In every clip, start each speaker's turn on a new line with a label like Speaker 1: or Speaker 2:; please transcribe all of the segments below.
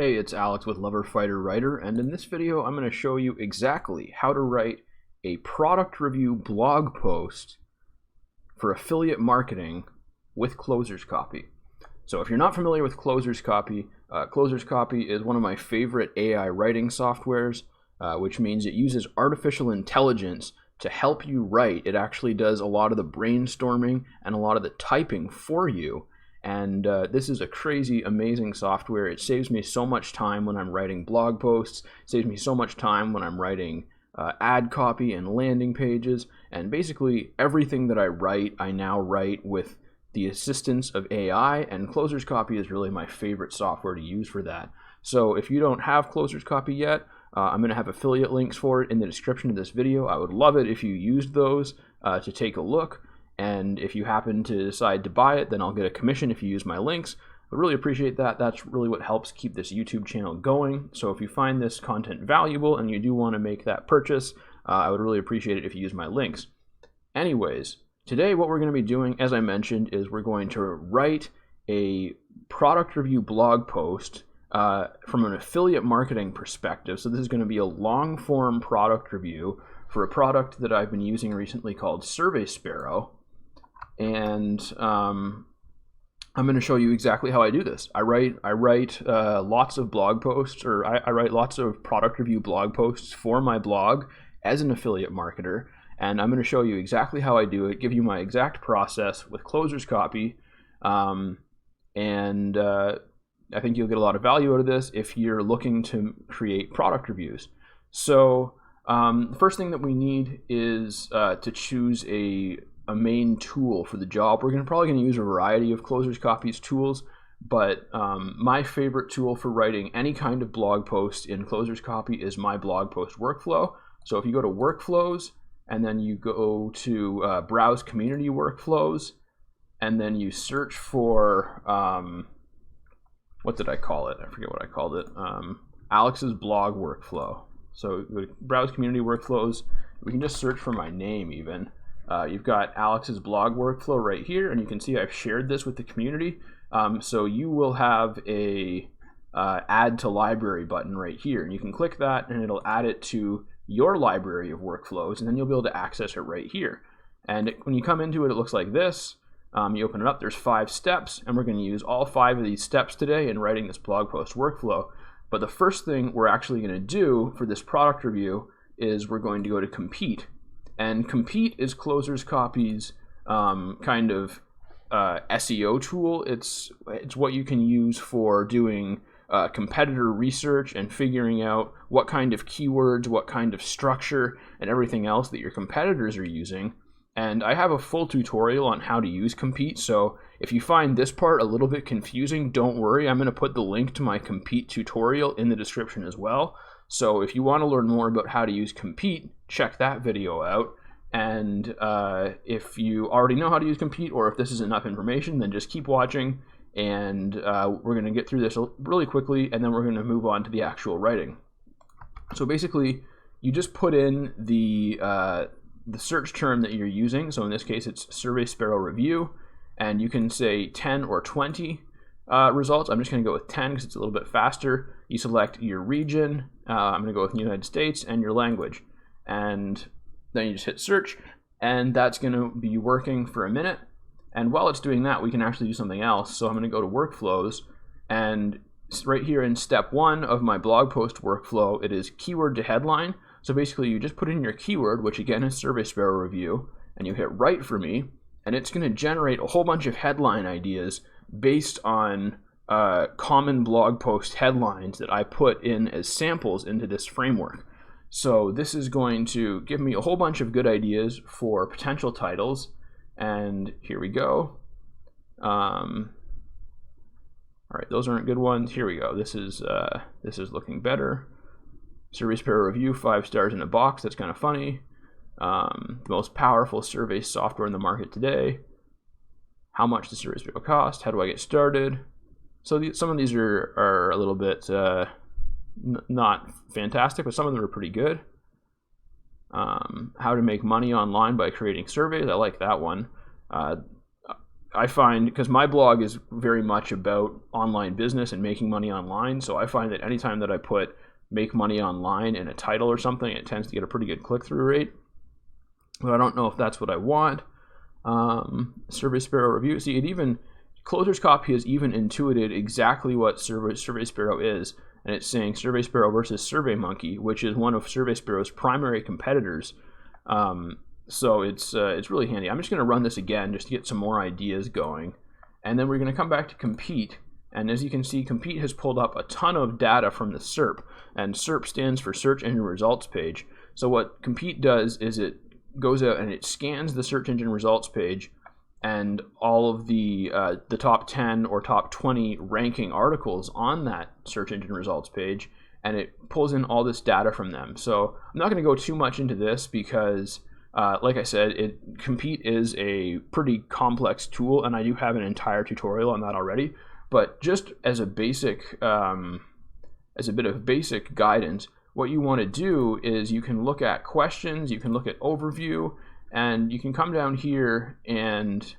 Speaker 1: Hey, it's Alex with Lover Fighter Writer, and in this video I'm going to show you exactly how to write a product review blog post for affiliate marketing with Closer's Copy. So if you're not familiar with Closer's Copy is one of my favorite AI writing softwares, which means it uses artificial intelligence to help you write. It actually does a lot of the brainstorming and a lot of the typing for you. And this is a crazy, amazing software. It saves me so much time when I'm writing blog posts, saves me so much time when I'm writing ad copy and landing pages, and basically everything that I write, I now write with the assistance of AI, and Closer's Copy is really my favorite software to use for that. So if you don't have Closer's Copy yet, I'm going to have affiliate links for it in the description of this video. I would love it if you used those to take a look. And if you happen to decide to buy it, then I'll get a commission if you use my links. I really appreciate that. That's really what helps keep this YouTube channel going. So if you find this content valuable and you do want to make that purchase, I would really appreciate it if you use my links. Anyways, today what we're going to be doing, as I mentioned, is we're going to write a product review blog post from an affiliate marketing perspective. So this is going to be a long form product review for a product that I've been using recently called Survey Sparrow. And I'm going to show you exactly how I do this. I write lots of blog posts, or I write lots of product review blog posts for my blog as an affiliate marketer, and I'm going to show you exactly how I do it, give you my exact process with Closer's Copy, and I think you'll get a lot of value out of this if you're looking to create product reviews. So the first thing that we need is to choose a main tool for the job. We're probably going to use a variety of Closer's Copy's tools, but my favorite tool for writing any kind of blog post in Closer's Copy is my blog post workflow. So if you go to workflows and then you go to browse community workflows and then you search for what did I call it? I forget what I called it. Alex's blog workflow. So browse community workflows. We can just search for my name even. You've got Alex's blog workflow right here, and you can see I've shared this with the community. So you will have a add to library button right here, and you can click that and it'll add it to your library of workflows, and then you'll be able to access it right here. And when you come into it, it looks like this. You open it up, there's 5 steps, and we're going to use all 5 of these steps today in writing this blog post workflow. But the first thing we're actually going to do for this product review is we're going to go to Compete. And Compete is Closer's Copy's kind of SEO tool. It's what you can use for doing competitor research and figuring out what kind of keywords, what kind of structure, and everything else that your competitors are using. And I have a full tutorial on how to use Compete, so if you find this part a little bit confusing, don't worry. I'm going to put the link to my Compete tutorial in the description as well. So if you want to learn more about how to use Compete, check that video out. And if you already know how to use Compete, or if this is enough information, then just keep watching, and we're going to get through this really quickly, and then we're going to move on to the actual writing. So basically, you just put in the search term that you're using. So in this case, it's Survey Sparrow Review, and you can say 10 or 20 results. I'm just going to go with 10 because it's a little bit faster. You select your region. I'm going to go with the United States, and your language. And then you just hit search, and that's going to be working for a minute. And while it's doing that, we can actually do something else. So I'm going to go to workflows, and right here in step 1 of my blog post workflow, it is keyword to headline. So basically you just put in your keyword, which again is Survey Sparrow Review, and you hit write for me, and it's going to generate a whole bunch of headline ideas based on common blog post headlines that I put in as samples into this framework. So this is going to give me a whole bunch of good ideas for potential titles, and here we go. All right, those aren't good ones. Here we go. This is looking better. Survey Sparrow Review, 5 stars in a box. That's kind of funny. The most powerful survey software in the market today. How much does Survey Sparrow cost? How do I get started? So some of these are a little bit not fantastic, but some of them are pretty good. How to make money online by creating surveys. I like that one. I find, because my blog is very much about online business and making money online, so I find that anytime that I put make money online in a title or something, it tends to get a pretty good click-through rate. But I don't know if that's what I want. Survey Sparrow review. See, it even, Closer's Copy has even intuited exactly what Survey Sparrow is, and it's saying Survey Sparrow versus SurveyMonkey, which is one of Survey Sparrow's primary competitors. So it's really handy. I'm just going to run this again just to get some more ideas going, and then we're going to come back to Compete. And as you can see, Compete has pulled up a ton of data from the SERP, and SERP stands for Search Engine Results Page. So what Compete does is it goes out and it scans the search engine results page and all of the top 10 or top 20 ranking articles on that search engine results page, and it pulls in all this data from them. So I'm not going to go too much into this because, like I said, Compete is a pretty complex tool, and I do have an entire tutorial on that already. But just as a basic, as a bit of basic guidance, what you want to do is you can look at questions, you can look at overview, and you can come down here and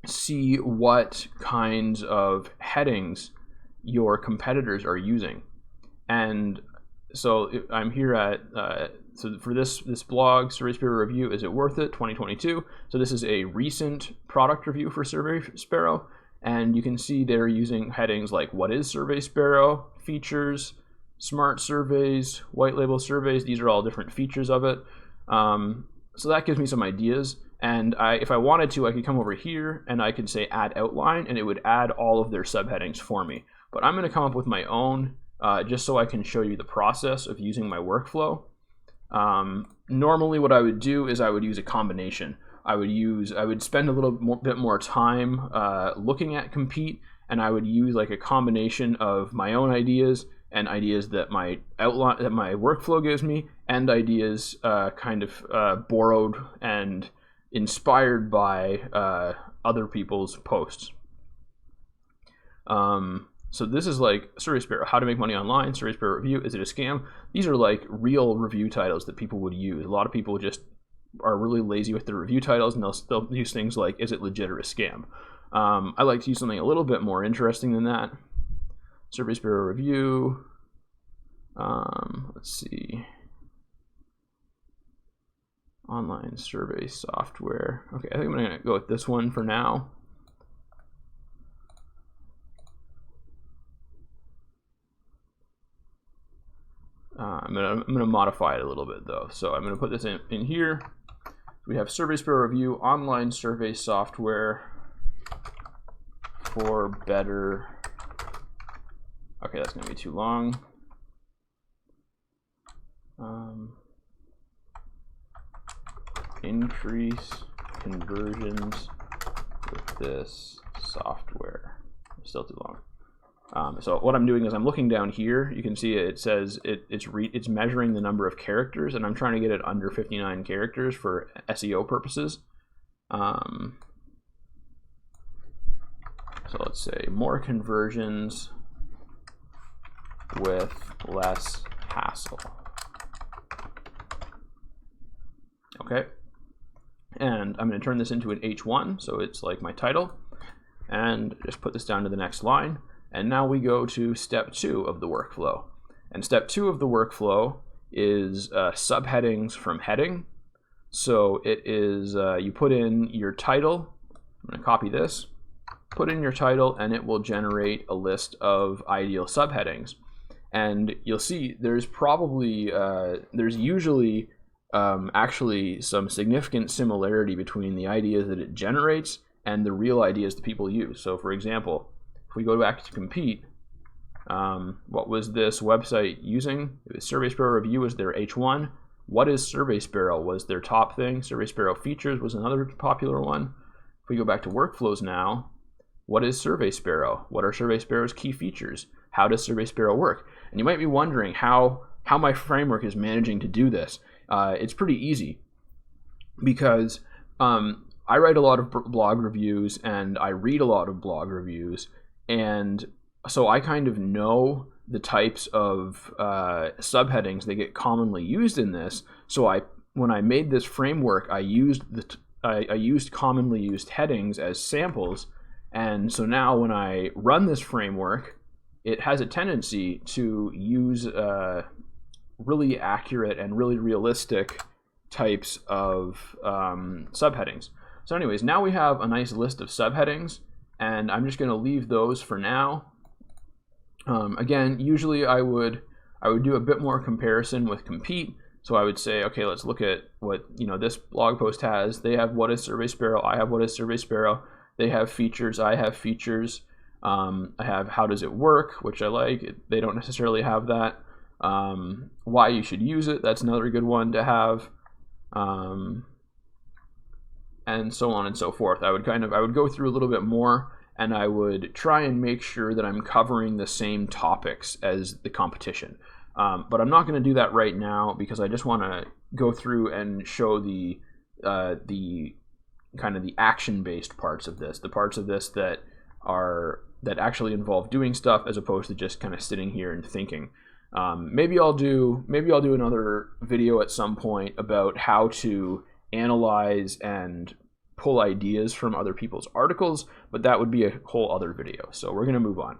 Speaker 1: see what kinds of headings your competitors are using. And so I'm here at, so for this blog, Survey Sparrow Review, Is It Worth It? 2022. So this is a recent product review for Survey Sparrow. And you can see they're using headings like what is Survey Sparrow, features, smart surveys, white label surveys. These are all different features of it. So that gives me some ideas. And if I wanted to, I could come over here and I could say add outline, and it would add all of their subheadings for me. But I'm going to come up with my own just so I can show you the process of using my workflow. Normally what I would do is I would use a combination. I would spend a little bit more time looking at Compete, and I would use like a combination of my own ideas and ideas that my outline, that my workflow gives me, and ideas kind of borrowed and inspired by other people's posts. So this is like Survey Sparrow, how to make money online, Survey Sparrow review, is it a scam? These are like real review titles that people would use. A lot of people just are really lazy with their review titles, and they'll use things like, is it legit or a scam? I like to use something a little bit more interesting than that. Survey Sparrow review. Let's see. Online survey software. Okay, I think I'm going to go with this one for now. I'm gonna modify it a little bit though. So I'm gonna put this in here. We have Survey Sparrow Review, online survey software for better. Okay, that's gonna be too long. Increase conversions with this software. Still too long. So what I'm doing is I'm looking down here. You can see it says it's measuring the number of characters, and I'm trying to get it under 59 characters for SEO purposes. So let's say more conversions with less hassle. Okay, and I'm going to turn this into an H1, so it's like my title, and just put this down to the next line. And now we go to step 2 of the workflow. And step 2 of the workflow is subheadings from heading. So it is, you put in your title. I'm going to copy this. Put in your title, and it will generate a list of ideal subheadings. And you'll see there's probably, there's usually actually some significant similarity between the ideas that it generates and the real ideas that people use. So for example, we go back to Compete, what was this website using? It was Survey Sparrow Review was their H1. What is Survey Sparrow was their top thing. Survey Sparrow Features was another popular one. If we go back to workflows now, what is Survey Sparrow? What are Survey Sparrow's key features? How does Survey Sparrow work? And you might be wondering how my framework is managing to do this. It's pretty easy because I write a lot of blog reviews and I read a lot of blog reviews. And so I kind of know the types of subheadings that get commonly used in this. So when I made this framework, I used I used commonly used headings as samples, and so now when I run this framework, it has a tendency to use really accurate and really realistic types of subheadings. So anyways, now we have a nice list of subheadings, and I'm just going to leave those for now. Again, usually I would do a bit more comparison with Compete. So I would say, okay, let's look at what this blog post has. They have what is Survey Sparrow. I have what is Survey Sparrow. They have features. I have features. I have how does it work, which I like. They don't necessarily have that. Why you should use it. That's another good one to have. And so on and so forth. I would go through a little bit more, and I would try and make sure that I'm covering the same topics as the competition. But I'm not going to do that right now because I just want to go through and show the kind of the action-based parts of this, the parts of this that actually involve doing stuff as opposed to just kind of sitting here and thinking. Maybe I'll do another video at some point about how to analyze and pull ideas from other people's articles, but that would be a whole other video. So we're going to move on.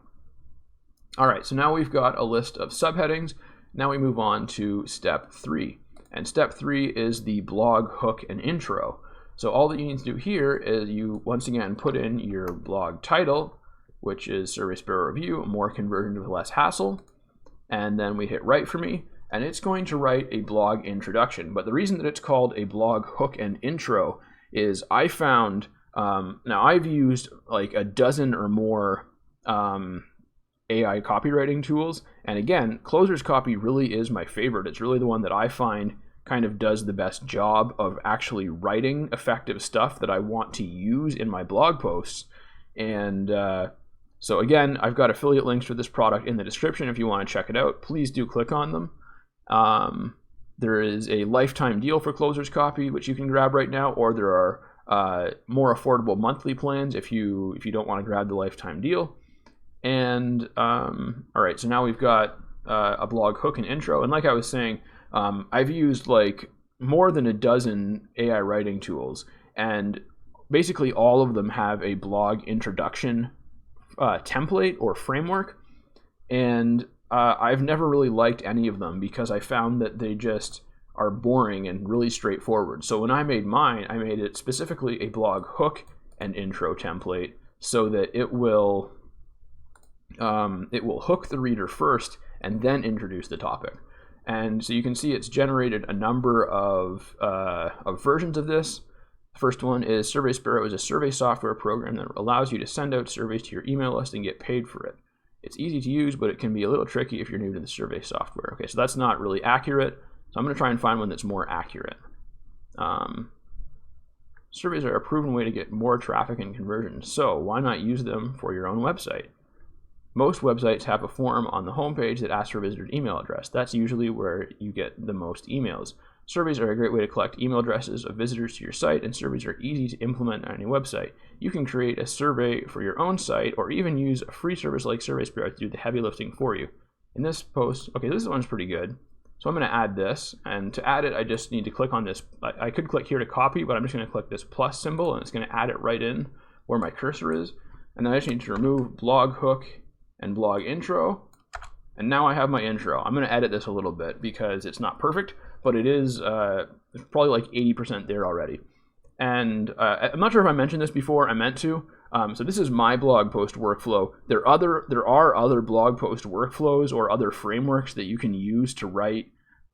Speaker 1: All right, so now we've got a list of subheadings. Now we move on to step 3. And step 3 is the blog hook and intro. So all that you need to do here is you once again put in your blog title, which is Survey Sparrow Review, more conversion with less hassle. And then we hit write for me, and it's going to write a blog introduction. But the reason that it's called a blog hook and intro is I found, now I've used like a dozen or more AI copywriting tools. And again, Closer's Copy really is my favorite. It's really the one that I find kind of does the best job of actually writing effective stuff that I want to use in my blog posts. And so again, I've got affiliate links for this product in the description. If you want to check it out, please do click on them. There is a lifetime deal for Closer's Copy, which you can grab right now, or there are more affordable monthly plans if you don't want to grab the lifetime deal. And all right, so now we've got a blog hook and intro. And like I was saying, I've used like more than a dozen AI writing tools, and basically all of them have a blog introduction template or framework. And I've never really liked any of them because I found that they just are boring and really straightforward. So when I made mine, I made it specifically a blog hook and intro template so that it will hook the reader first and then introduce the topic. And so you can see it's generated a number of versions of this. The first one is Survey Sparrow is a survey software program that allows you to send out surveys to your email list and get paid for it. It's easy to use, but it can be a little tricky if you're new to the survey software. Okay, so that's not really accurate. So I'm going to try and find one that's more accurate. Surveys are a proven way to get more traffic and conversions, so why not use them for your own website? Most websites have a form on the homepage that asks for a visitor's email address. That's usually where you get the most emails. Surveys are a great way to collect email addresses of visitors to your site, and surveys are easy to implement on your website. You can create a survey for your own site, or even use a free service like Survey Sparrow to do the heavy lifting for you. In this post, okay, this one's pretty good. So I'm going to add this, and to add it, I just need to click on this. I could click here to copy, but I'm just going to click this plus symbol, and it's going to add it right in where my cursor is. And then I just need to remove blog hook and blog intro, and now I have my intro. I'm going to edit this a little bit because it's not perfect, but it is probably like 80% there already. And I'm not sure if I mentioned this before. I meant to. So this is my blog post workflow. There are other blog post workflows or other frameworks that you can use to write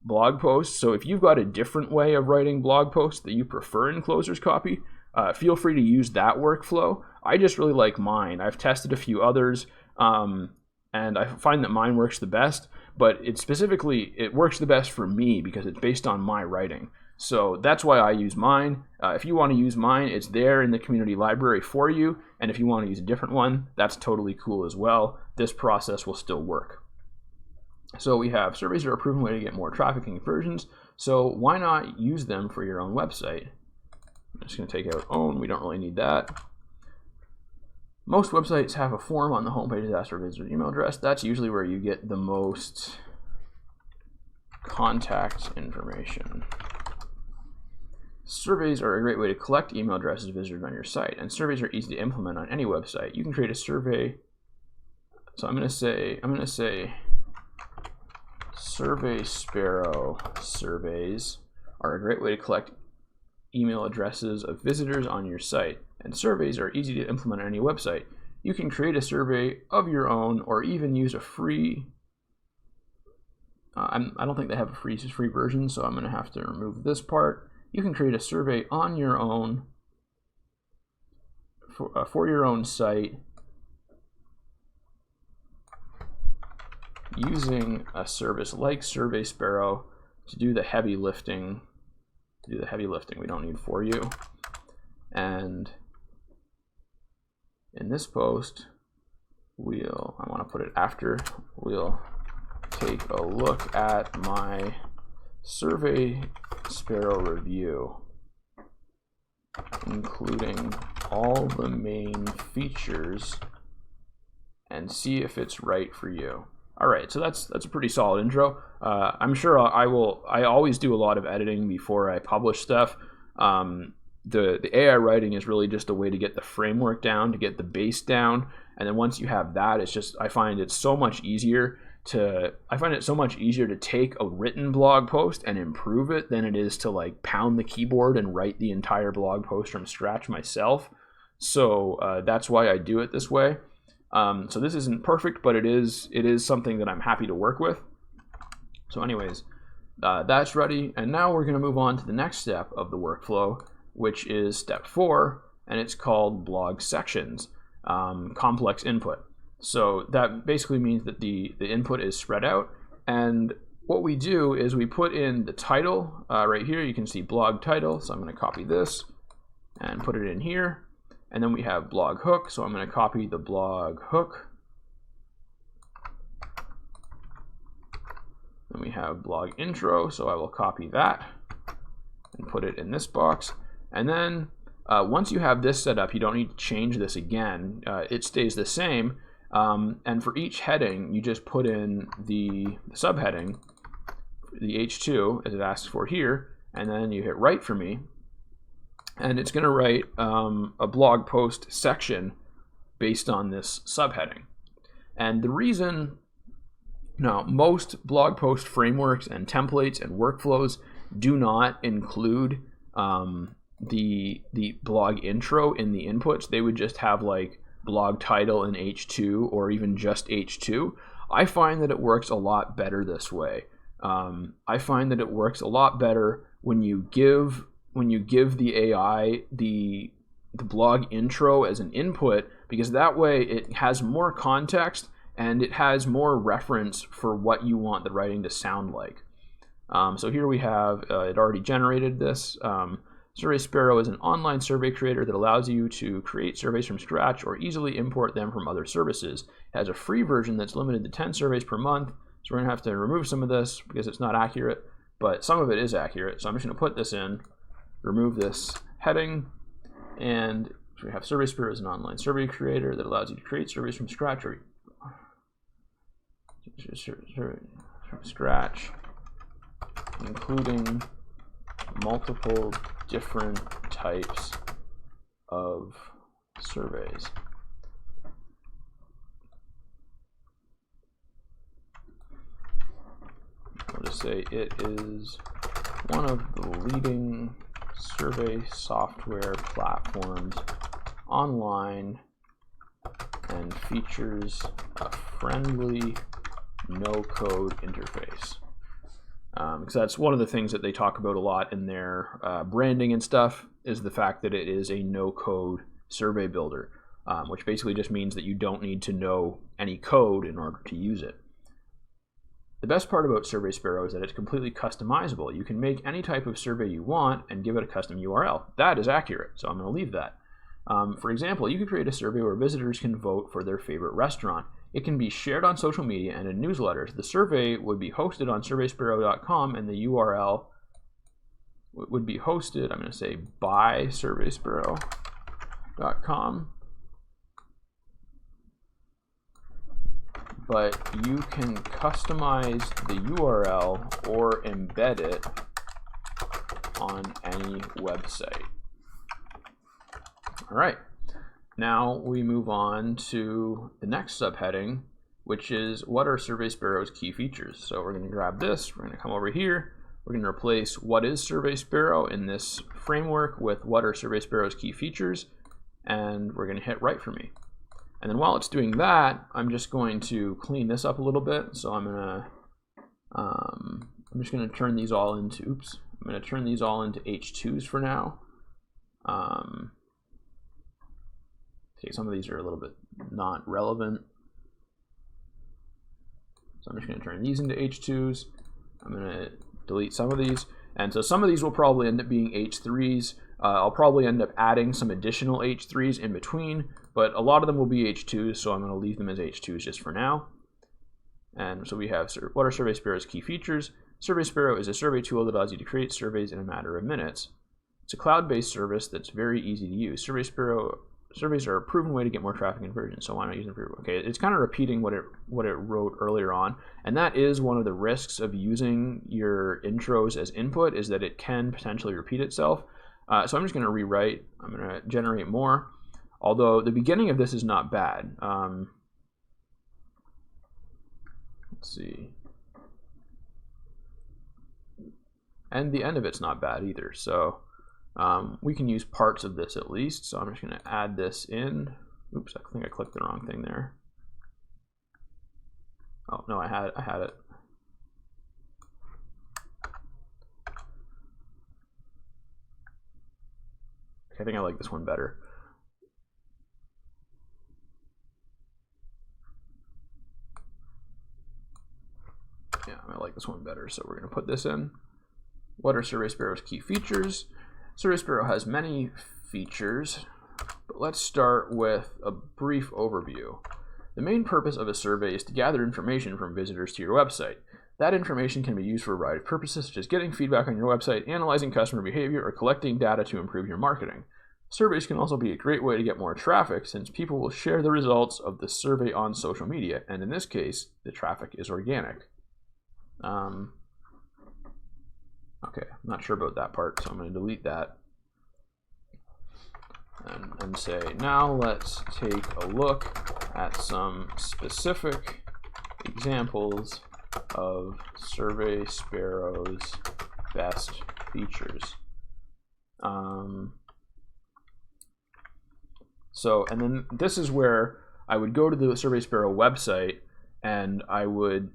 Speaker 1: blog posts. So if you've got a different way of writing blog posts that you prefer in Closer's Copy, feel free to use that workflow. I just really like mine. I've tested a few others, and I find that mine works the best, but it works the best for me because it's based on my writing. So that's why I use mine. If you want to use mine, it's there in the community library for you. And if you want to use a different one, that's totally cool as well. This process will still work. So we have surveys are a proven way to get more traffic and conversions. So why not use them for your own website? I'm just going to take out own. We don't really need that. Most websites have a form on the homepage that asks for a visitor's email address. That's usually where you get the most contact information. Surveys are a great way to collect email addresses of visitors on your site, and surveys are easy to implement on any website. You can create a survey. So I'm going to say Survey Sparrow surveys are a great way to collect email addresses of visitors on your site, and surveys are easy to implement on any website. You can create a survey of your own, or even use a free. I don't think they have a free version, so I'm going to have to remove this part. You can create a survey on your own for your own site using a service like Survey Sparrow to do the heavy lifting. We don't need for you. And in this post, I want to put it after, we'll take a look at my Survey Sparrow review, including all the main features, and see if it's right for you. All right, so that's a pretty solid intro. I'm sure I always do a lot of editing before I publish stuff. The AI writing is really just a way to get the framework down, to get the base down, and then once you have that, I find it so much easier to take a written blog post and improve it than it is to like pound the keyboard and write the entire blog post from scratch myself. So that's why I do it this way. So this isn't perfect, but it is something that I'm happy to work with. So anyways, that's ready, and now we're going to move on to the next step of the workflow, which is step 4, and it's called blog sections, complex input. So that basically means that the input is spread out, and what we do is we put in the title. Right here you can see blog title, so I'm going to copy this and put it in here. And then we have blog hook, so I'm going to copy the blog hook. Then we have blog intro, so I will copy that and put it in this box. And then once you have this set up, you don't need to change this again. It stays the same. And for each heading, you just put in the subheading, the H2, as it asks for here, and then you hit write for me. And it's going to write a blog post section based on this subheading. And the reason, now, most blog post frameworks and templates and workflows do not include the blog intro in the inputs. They would just have like blog title in H2 or even just H2. I find that it works a lot better this way. I find that it works a lot better when you give the AI the blog intro as an input, because that way it has more context and it has more reference for what you want the writing to sound like. So here we have, it already generated this. Survey Sparrow is an online survey creator that allows you to create surveys from scratch or easily import them from other services. It has a free version that's limited to 10 surveys per month. So we're going to have to remove some of this because it's not accurate, but some of it is accurate. So I'm just going to put this in, remove this heading, and so we have Survey Sparrow as an online survey creator that allows you to create surveys from scratch including multiple different types of surveys. I'll just say it is one of the leading survey software platforms online and features a friendly no-code interface. Because that's one of the things that they talk about a lot in their branding and stuff, is the fact that it is a no-code survey builder, which basically just means that you don't need to know any code in order to use it. The best part about Survey Sparrow is that it's completely customizable. You can make any type of survey you want and give it a custom URL. That is accurate, so I'm going to leave that. For example, you could create a survey where visitors can vote for their favorite restaurant. It can be shared on social media and in newsletters. The survey would be hosted on surveysparrow.com, and the URL would be hosted, I'm going to say, by surveysparrow.com. But you can customize the URL or embed it on any website. All right, now we move on to the next subheading, which is what are Survey Sparrow's key features. So we're going to grab this, we're going to come over here, we're going to replace what is Survey Sparrow in this framework with what are Survey Sparrow's key features, and we're going to hit write for me. And then while it's doing that, I'm just going to clean this up a little bit. So I'm just going to turn these all into, I'm going to turn these all into H2s for now. Okay, some of these are a little bit not relevant. So I'm just going to turn these into H2s. I'm going to delete some of these. And so some of these will probably end up being H3s. I'll probably end up adding some additional H3s in between, but a lot of them will be H2s, so I'm going to leave them as H2s just for now. And so we have, what are Survey Sparrow's key features? Survey Sparrow is a survey tool that allows you to create surveys in a matter of minutes. It's a cloud-based service that's very easy to use. Surveys are a proven way to get more traffic conversions, so why not use them for? Okay, it's kind of repeating what it wrote earlier on, and that is one of the risks of using your intros as input, is that it can potentially repeat itself. So I'm just going to rewrite. I'm going to generate more, although the beginning of this is not bad. Let's see. And the end of it's not bad either, so we can use parts of this at least. So I'm just going to add this in. Oops, I think I clicked the wrong thing there. Oh no, I had it. I think I like this one better. Yeah, I like this one better. So we're going to put this in. What are Survey Sparrow's key features? Survey Sparrow has many features, but let's start with a brief overview. The main purpose of a survey is to gather information from visitors to your website. That information can be used for a variety of purposes, such as getting feedback on your website, analyzing customer behavior, or collecting data to improve your marketing. Surveys can also be a great way to get more traffic, since people will share the results of the survey on social media, and in this case, the traffic is organic. Okay, I'm not sure about that part, so I'm going to delete that. And say, now let's take a look at some specific examples of Survey Sparrow's best features. And then this is where I would go to the Survey Sparrow website, and I would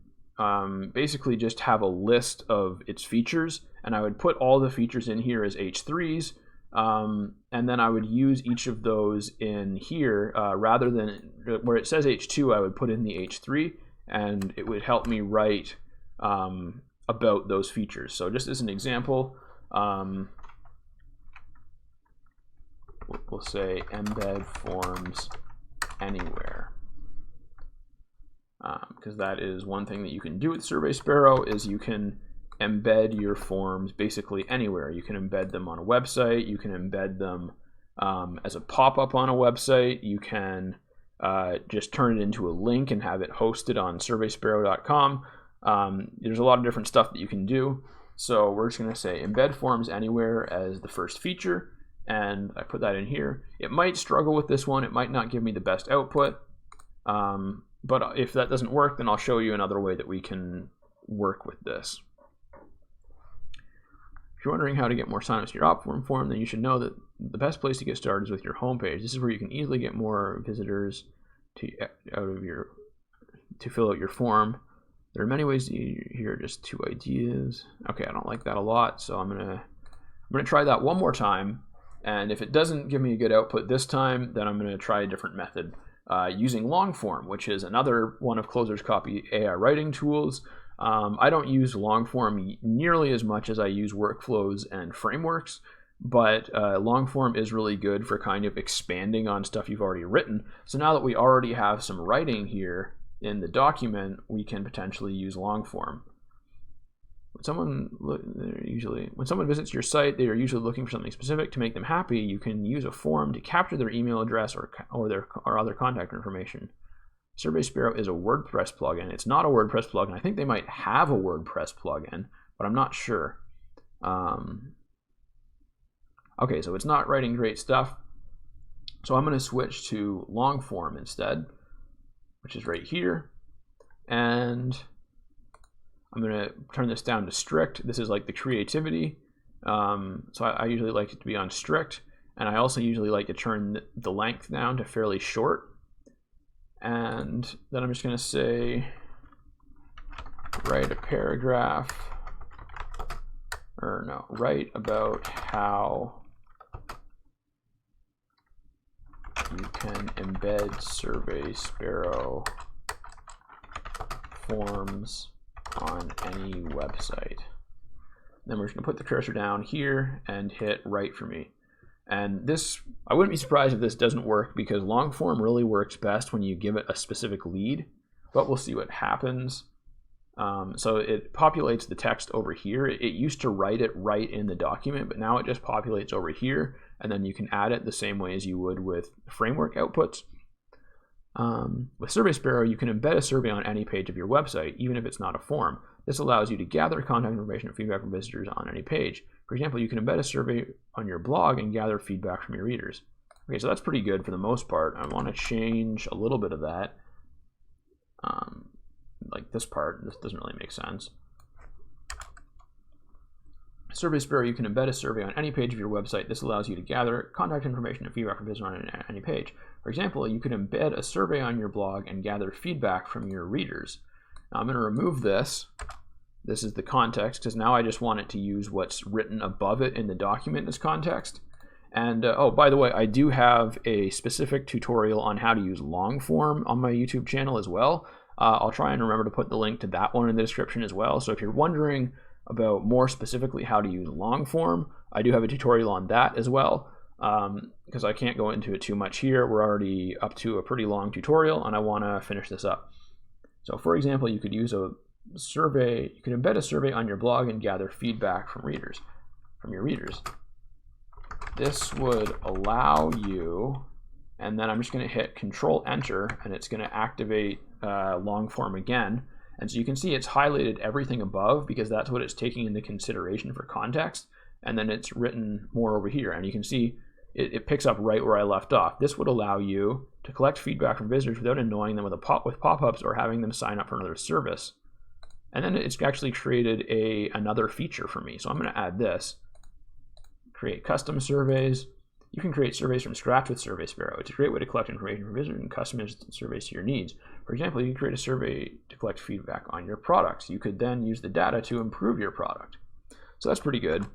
Speaker 1: basically just have a list of its features, and I would put all the features in here as H3s, and then I would use each of those in here, rather than where it says H2, I would put in the H3, and it would help me write about those features. So just as an example, we'll say embed forms anywhere. Because that is one thing that you can do with Survey Sparrow, is you can embed your forms basically anywhere. You can embed them on a website, you can embed them as a pop-up on a website, you can just turn it into a link and have it hosted on surveysparrow.com. There's a lot of different stuff that you can do. So we're just going to say embed forms anywhere as the first feature, and I put that in here. It might struggle with this one, it might not give me the best output. But if that doesn't work, then I'll show you another way that we can work with this. If you're wondering how to get more signups to your OpForm form, then you should know that the best place to get started is with your homepage. This is where you can easily get more visitors to fill out your form. There are many ways. Here are just 2 ideas. Okay, I don't like that a lot, so I'm gonna try that one more time. And if it doesn't give me a good output this time, then I'm gonna try a different method. Using Longform, which is another one of Closer's Copy AI writing tools. I don't use Longform nearly as much as I use workflows and frameworks, but Longform is really good for kind of expanding on stuff you've already written. So now that we already have some writing here in the document, we can potentially use Longform. When someone visits your site, they are usually looking for something specific. To make them happy, you can use a form to capture their email address or other contact information. Survey Sparrow is a WordPress plugin. It's not a WordPress plugin. I think they might have a WordPress plugin, but I'm not sure. Okay, so it's not writing great stuff. So I'm going to switch to long form instead, which is right here. And I'm going to turn this down to strict. This is like the creativity. So I usually like it to be on strict. And I also usually like to turn the length down to fairly short. And then I'm just going to say, write a paragraph, or no, write about how you can embed Survey Sparrow forms on any website. Then we're just going to put the cursor down here and hit write for me. And this, I wouldn't be surprised if this doesn't work, because long form really works best when you give it a specific lead, but we'll see what happens. So it populates the text over here. It used to write it right in the document, but now it just populates over here, and then you can add it the same way as you would with framework outputs. With Survey Sparrow, you can embed a survey on any page of your website, even if it's not a form. This allows you to gather contact information and feedback from visitors on any page. For example, you can embed a survey on your blog and gather feedback from your readers. Okay, so that's pretty good for the most part. I want to change a little bit of that. Like this part, this doesn't really make sense. Survey Sparrow, you can embed a survey on any page of your website. This allows you to gather contact information and feedback from visitors on any page. For example, you can embed a survey on your blog and gather feedback from your readers. Now I'm going to remove this. This is the context, because now I just want it to use what's written above it in the document as context. And oh, by the way, I do have a specific tutorial on how to use long form on my YouTube channel as well. I'll try and remember to put the link to that one in the description as well. So if you're wondering about more specifically how to use long form, I do have a tutorial on that as well, because I can't go into it too much here. We're already up to a pretty long tutorial, and I want to finish this up. So for example, you could use a survey, you can embed a survey on your blog and gather feedback from your readers. This would allow you, and then I'm just going to hit Control Enter, and it's going to activate long form again. And so you can see it's highlighted everything above, because that's what it's taking into consideration for context. And then it's written more over here, and you can see it picks up right where I left off. This would allow you to collect feedback from visitors without annoying them with pop-ups or having them sign up for another service. And then it's actually created another feature for me. So I'm going to add this. Create custom surveys. You can create surveys from scratch with Survey Sparrow. It's a great way to collect information from visitors and customize surveys to your needs. For example, you can create a survey to collect feedback on your products. You could then use the data to improve your product. So that's pretty good.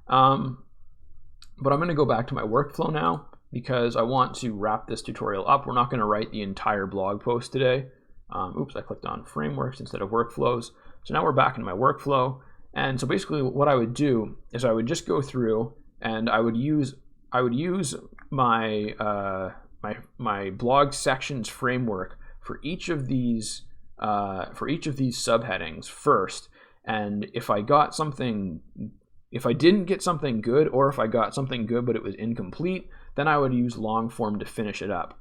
Speaker 1: But I'm going to go back to my workflow now, because I want to wrap this tutorial up. We're not going to write the entire blog post today. Oops, I clicked on frameworks instead of workflows. So now we're back in my workflow. And so basically what I would do is I would just go through and I would use my my blog sections framework for each of these subheadings first. And if I didn't get something good, or if I got something good but it was incomplete, then I would use long form to finish it up,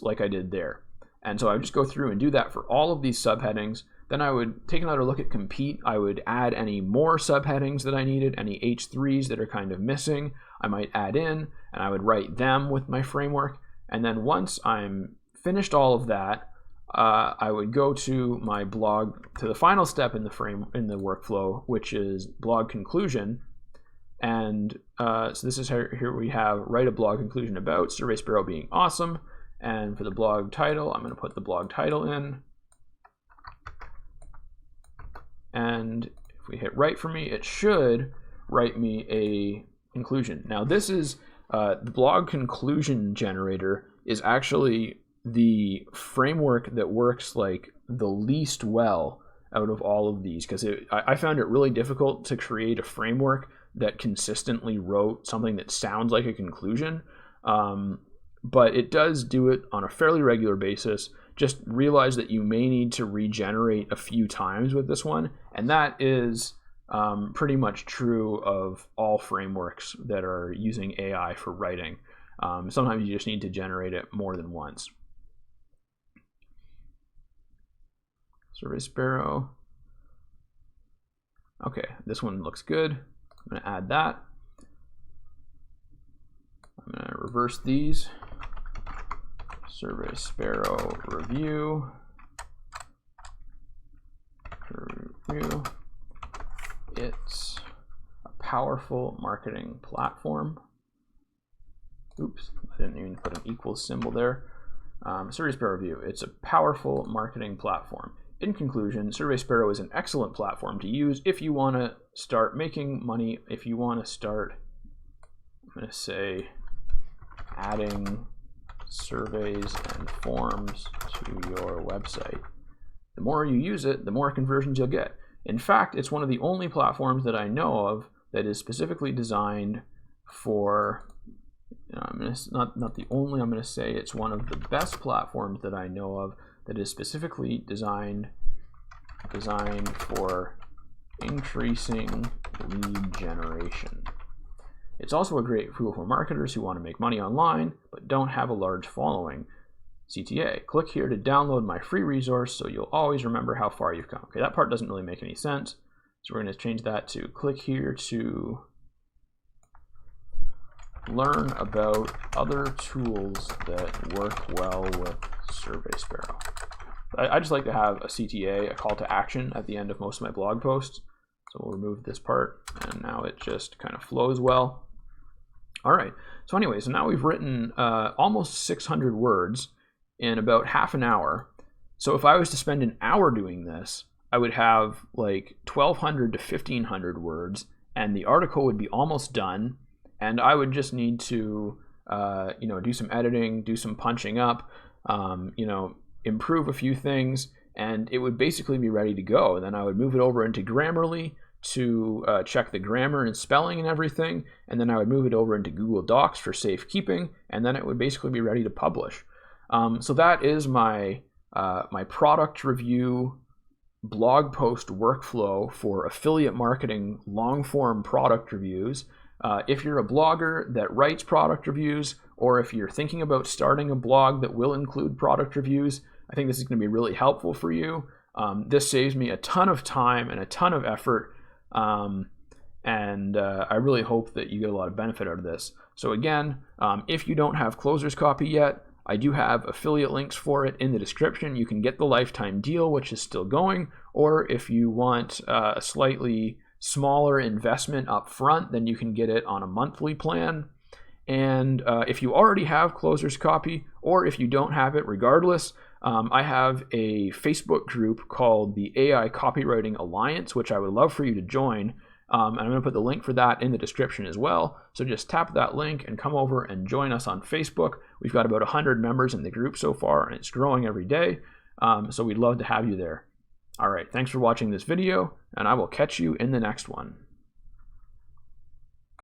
Speaker 1: like I did there. And so I would just go through and do that for all of these subheadings. Then I would take another look at compete. I would add any more subheadings that I needed, any H3s that are kind of missing, I might add in, and I would write them with my framework. And then once I'm finished all of that, I would go to my blog, to the final step in the workflow, which is blog conclusion. And so this is here we have write a blog conclusion about Survey Sparrow being awesome. And for the blog title, I'm going to put the blog title in. And if we hit write for me, it should write me a conclusion. Now this is the blog conclusion generator is actually the framework that works like the least well out of all of these, because I found it really difficult to create a framework that consistently wrote something that sounds like a conclusion. But it does do it on a fairly regular basis. Just realize that you may need to regenerate a few times with this one, and that is pretty much true of all frameworks that are using AI for writing. Sometimes you just need to generate it more than once. Survey Sparrow. Okay, this one looks good. I'm going to add that. I'm going to reverse these. Survey Sparrow review. It's a powerful marketing platform. Oops, I didn't even put an equals symbol there. Survey Sparrow review. It's a powerful marketing platform. In conclusion, Survey Sparrow is an excellent platform to use if you want to start making money, if you want to start, I'm going to say, adding surveys and forms to your website. The more you use it, the more conversions you'll get. In fact, it's one of the only platforms that I know of that is specifically designed for, not the only, I'm going to say it's one of the best platforms that I know of that is specifically designed for increasing lead generation. It's also a great tool for marketers who want to make money online but don't have a large following. CTA. Click here to download my free resource so you'll always remember how far you've come. Okay, that part doesn't really make any sense. So we're going to change that to click here to learn about other tools that work well with Survey Sparrow. I just like to have a CTA, a call to action, at the end of most of my blog posts. So we'll remove this part, and now it just kind of flows well. All right, so anyway, so now we've written almost 600 words in about half an hour. So if I was to spend an hour doing this, I would have like 1,200 to 1,500 words, and the article would be almost done, and I would just need to do some editing, do some punching up, improve a few things, and it would basically be ready to go. And then I would move it over into Grammarly to check the grammar and spelling and everything, and then I would move it over into Google Docs for safekeeping, and then it would basically be ready to publish. So that is my my product review blog post workflow for affiliate marketing long-form product reviews. If you're a blogger that writes product reviews, or if you're thinking about starting a blog that will include product reviews, I think this is going to be really helpful for you. This saves me a ton of time and a ton of effort, and I really hope that you get a lot of benefit out of this. So again, if you don't have Closer's Copy yet, I do have affiliate links for it in the description. You can get the lifetime deal, which is still going, or if you want a slightly smaller investment up front, then you can get it on a monthly plan. And if you already have Closer's Copy, or if you don't have it, regardless, I have a Facebook group called the AI Copywriting Alliance, which I would love for you to join. And I'm going to put the link for that in the description as well. So just tap that link and come over and join us on Facebook. We've got about 100 members in the group so far, and it's growing every day. So we'd love to have you there. All right, thanks for watching this video, and I will catch you in the next one.